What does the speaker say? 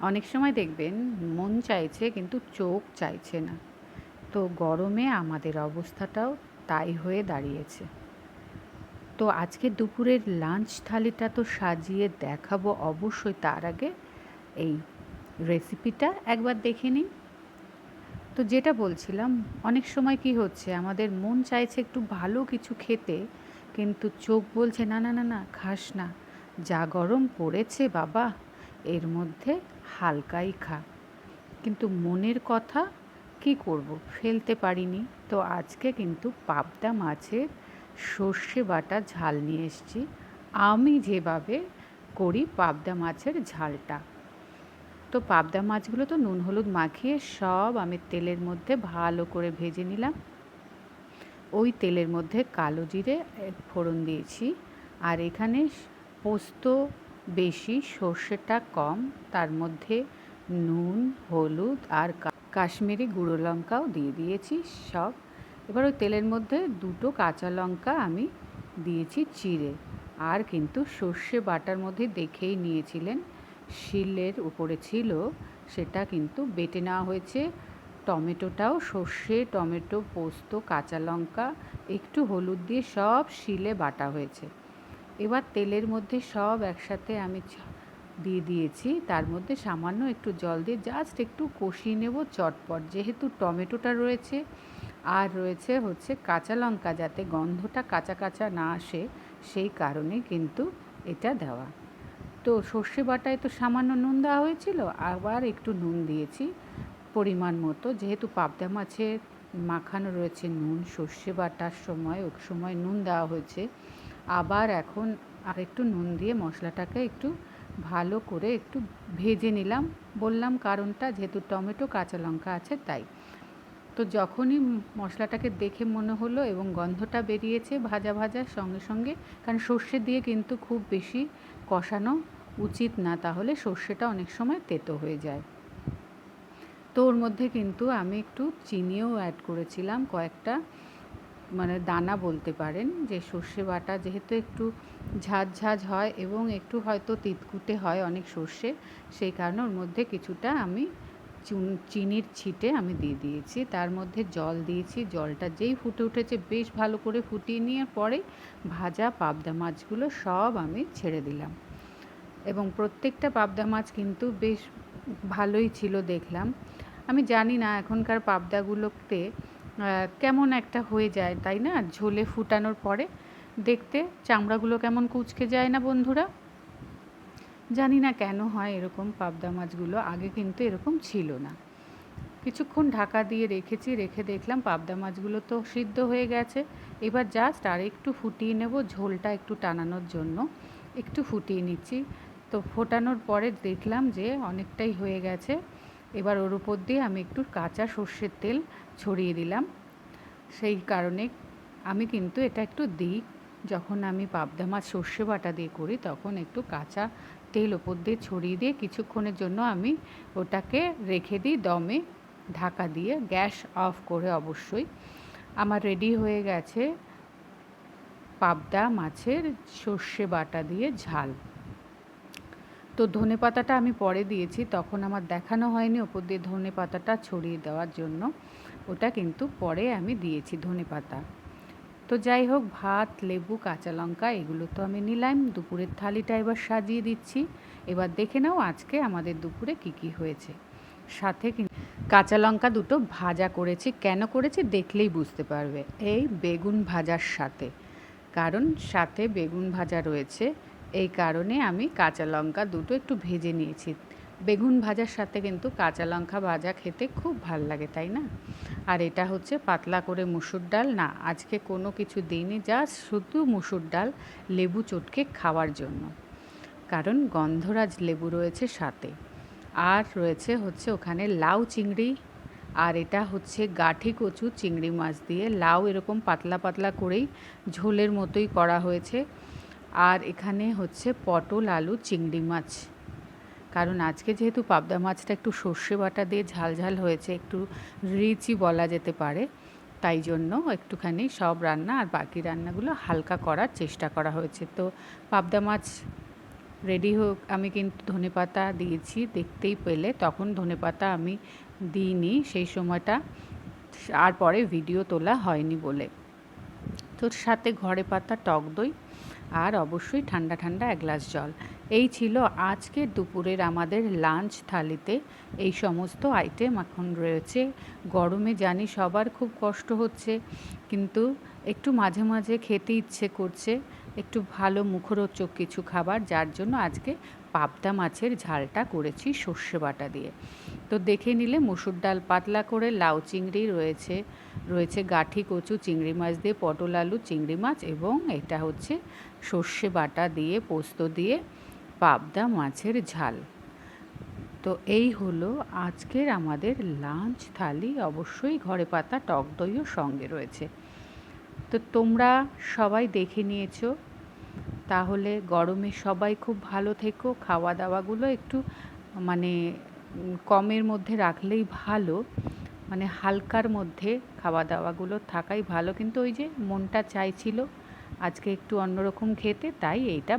অনেক সময় দেখবেন মন চাইছে কিন্তু চোখ চাইছে না। তো গরমে আমাদের অবস্থাটাও তাই হয়ে দাঁড়িয়েছে। তো আজকে দুপুরের লাঞ্চ থালিটা তো সাজিয়ে দেখাবো অবশ্যই, তার আগে এই রেসিপিটা একবার দেখে নিন। তো যেটা বলছিলাম, অনেক সময় কি হচ্ছে, আমাদের মন চাইছে একটু ভালো কিছু খেতে, কিন্তু চোখ বলছে না না না না খাস না, যা গরম পড়েছে বাবা, এর মধ্যে হালকাই খা। কিন্তু মনের কথা কি করব, ফেলতে পারিনি। তো আজকে কিন্তু পাবদা মাছের সর্ষে বাটা ঝাল নিয়ে এসেছি, আমি যেভাবে করি পাবদা মাছের ঝালটা। তো পাবদা মাছগুলো তো নুন হলুদ মাখিয়ে সব আমি তেলের মধ্যে ভালো করে ভেজে নিলাম। ওই তেলের মধ্যে কালো জিরে ফোড়ন দিয়েছি, আর এখানে পোস্ত বেশি, সর্ষেটা কম, তার মধ্যে নুন হলুদ আর কাশ্মীরি গুঁড়ো লঙ্কাও দিয়ে দিয়েছি সব। এবার ওই তেলের মধ্যে দুটো কাঁচা লঙ্কা আমি দিয়েছি চিড়ে। আর কিন্তু সর্ষে বাটার মধ্যে দেখেই নিয়েছিলেন শিলের উপরে ছিল, সেটা কিন্তু বেটে নেওয়া হয়েছে। টমেটোটাও সর্ষে টমেটো পোস্ত কাঁচা লঙ্কা একটু হলুদ দিয়ে সব শিলে বাটা হয়েছে। এবার তেলের মধ্যে সব একসাথে আমি দিয়ে দিয়েছি, তার মধ্যে সামান্য একটু জল দিয়ে জাস্ট একটু কষিয়ে নেব চটপট, যেহেতু টমেটোটা রয়েছে আর রয়েছে হচ্ছে কাঁচা লঙ্কা, যাতে গন্ধটা কাঁচা কাঁচা না আসে, সেই কারণে কিন্তু এটা দেওয়া। তো সর্ষে বাটায় তো সামান্য নুন দেওয়া হয়েছিল, আবার একটু নুন দিয়েছি পরিমাণ মতো, যেহেতু পাবদা মাছের মাখানো রয়েছে নুন, সর্ষে বাটার সময় ওই সময় নুন দেওয়া হয়েছে। আবার এখন আরেকটু নুন দিয়ে মশলাটাকে একটু ভালো করে একটু ভেজে নিলাম। বললাম কারণটা, যেহেতু টমেটো কাঁচা লঙ্কা আছে তাই। তো যখনই মশলাটাকে দেখে মনে হলো এবং গন্ধটা বেরিয়েছে ভাজা ভাজার সঙ্গে সঙ্গে, কারণ সর্ষে দিয়ে কিন্তু খুব বেশি কষানো উচিত না, তাহলে সর্ষেটা অনেক সময় তেতো হয়ে যায়। তো ওর মধ্যে কিন্তু আমি একটু চিনিও অ্যাড করেছিলাম, কয়েকটা মানে দানা বলতে পারেন, যে সর্ষে বাটা যেহেতু একটু ঝাঁঝ ঝাঁঝ হয় এবং একটু হয়তো তিতকুটে হয় অনেক সর্ষে, সেই কারণে ওর মধ্যে কিছুটা আমি চিনির ছিটে আমি দিয়ে দিয়েছি। তার মধ্যে জল দিয়েছি, জলটা যেই ফুটে উঠেছে বেশ ভালো করে ফুটিয়ে নিয়ে পরে ভাজা পাবদা মাছগুলো সব আমি ছেড়ে দিলাম। এবং প্রত্যেকটা পাবদা মাছ কিন্তু বেশ ভালোই ছিল দেখলাম। আমি জানি না এখনকার পাবদাগুলোতে কেমন একটা হয়ে যায় তাই না, ঝোলে ফুটানোর পরে দেখতে চামড়াগুলো কেমন কুঁচকে যায় না বন্ধুরা? জানি না কেন হয় এরকম, পাবদা মাছগুলো আগে কিন্তু এরকম ছিল না। কিছুক্ষণ ঢাকা দিয়ে রেখেছি, রেখে দেখলাম পাবদা মাছগুলো তো সিদ্ধ হয়ে গেছে। এবার জাস্ট আর একটু ফুটিয়ে নেব, ঝোলটা একটু টানানোর জন্য একটু ফুটিয়ে নিচ্ছি। তো ফোটানোর পরে দেখলাম যে অনেকটাই হয়ে গেছে। এবার ওর উপর দিয়ে আমি একটু কাঁচা সর্ষের তেল ছড়িয়ে দিলাম। সেই কারণে আমি কিন্তু এটা একটু দিই, যখন আমি পাবদা মাছ সর্ষে বাটা দিয়ে করি তখন একটু কাঁচা তেল ওপর দিয়ে ছড়িয়ে দিয়ে কিছুক্ষণের জন্য আমি ওটাকে রেখে দিই দমে ঢাকা দিয়ে, গ্যাস অফ করে অবশ্যই। আমার রেডি হয়ে গেছে পাবদা মাছের সর্ষে বাটা দিয়ে ঝাল। তো ধনেপাতাটা আমি পরে দিয়েছি, তখন আমার দেখানো হয়নি ওপর দিয়ে ধনেপাতাটা ছড়িয়ে দেওয়ার জন্য, ওটা কিন্তু পরে আমি দিয়েছি ধনেপাতা। তো যাই হোক, ভাত লেবু কাঁচা লঙ্কা এগুলো তো আমি নিলাম। দুপুরের থালিটা এবার সাজিয়ে দিচ্ছি। এবার দেখে নাও আজকে আমাদের দুপুরে কি কি হয়েছে। সাথে কাঁচা লঙ্কা দুটো ভাজা করেছি, কেন করেছি দেখলেই বুঝতে পারবে, এই বেগুন ভাজার সাথে, কারণ সাথে বেগুন ভাজা রয়েছে, এই কারণে আমি কাঁচা লঙ্কা দুটো একটু ভেজে নিয়েছি। বেগুন ভাজার সাথে কিন্তু কাঁচা লঙ্কা ভাজা খেতে খুব ভাল লাগে তাই না? আর এটা হচ্ছে পাতলা করে মুসুর ডাল, না আজকে কোনো কিছু দিইনি, জাস্ট শুধু মুসুর ডাল লেবু চটকে খাওয়ার জন্য, কারণ গন্ধরাজ লেবু রয়েছে সাথে। আর রয়েছে হচ্ছে ওখানে লাউ চিংড়ি, আর এটা হচ্ছে গাঠি কচু চিংড়ি মাছ দিয়ে লাউ এরকম পাতলা পাতলা করেই ঝোলের মতোই করা হয়েছে। আর এখানে হচ্ছে পটল আলু চিংড়ি মাছ, কারণ আজকে যেহেতু পাবদা মাছটা একটু সর্ষে বাটা দিয়ে ঝাল ঝাল হয়েছে, একটু রিচই বলা যেতে পারে, তাই জন্য একটুখানি সব রান্না আর বাকি রান্নাগুলো হালকা করার চেষ্টা করা হয়েছে। তো পাবদা মাছ রেডি হোক, আমি কিন্তু ধনেপাতা দিয়েছি, দেখতেই পেলে। তখন ধনেপাতা আমি দিইনি সেই সময়টা, আর পরে ভিডিও তোলা হয়নি বলে। তোর সাথে ঘরে পাতা টক দই আর অবশ্যই ঠান্ডা ঠান্ডা এক গ্লাস জল। এই ছিল আজকের দুপুরের আমাদের লাঞ্চ থালিতে। এই সমস্ত আইটেম এখন রয়েছে। গরমে জানি সবার খুব কষ্ট হচ্ছে, কিন্তু একটু মাঝে মাঝে খেতে ইচ্ছে করছে একটু ভালো মুখরোচক কিছু খাবার, যার জন্য আজকে পাবদা মাছের ঝালটা করেছি সর্ষে বাটা দিয়ে। তো দেখে নিলে মসুর ডাল পাতলা করে, লাউ চিংড়ি রয়েছে, রয়েছে গাঠি কচু চিংড়ি মাছ দিয়ে, পটল আলু চিংড়ি মাছ, এবং এটা হচ্ছে সর্ষে বাটা দিয়ে পোস্ত দিয়ে পাবদা মাছের ঝাল। তো এই হলো আজকের আমাদের লাঞ্চ থালি। অবশ্যই ঘরে পাতা টক দইও সঙ্গে রয়েছে। তো তোমরা সবাই দেখে নিয়েছো, তাহলে গরমে সবাই খুব ভালো থেকো। খাওয়া দাওয়াগুলো একটু মানে কমের মধ্যে রাখলেই ভালো, মানে হালকার মধ্যে খাওয়া দাওয়াগুলো থাকাই ভালো। কিন্তু ওই যে মনটা চাইছিল আজকে একটু অন্যরকম খেতে, তাই এইটা